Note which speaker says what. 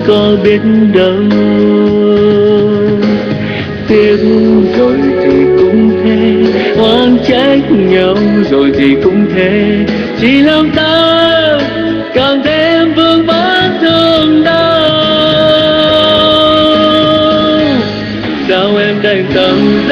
Speaker 1: có biết đâu. Tiếc rồi thì cũng thế, oán trách nhau rồi thì cũng thế, chỉ làm ta càng thêm vương vấn thương đau. Sao em đành tầm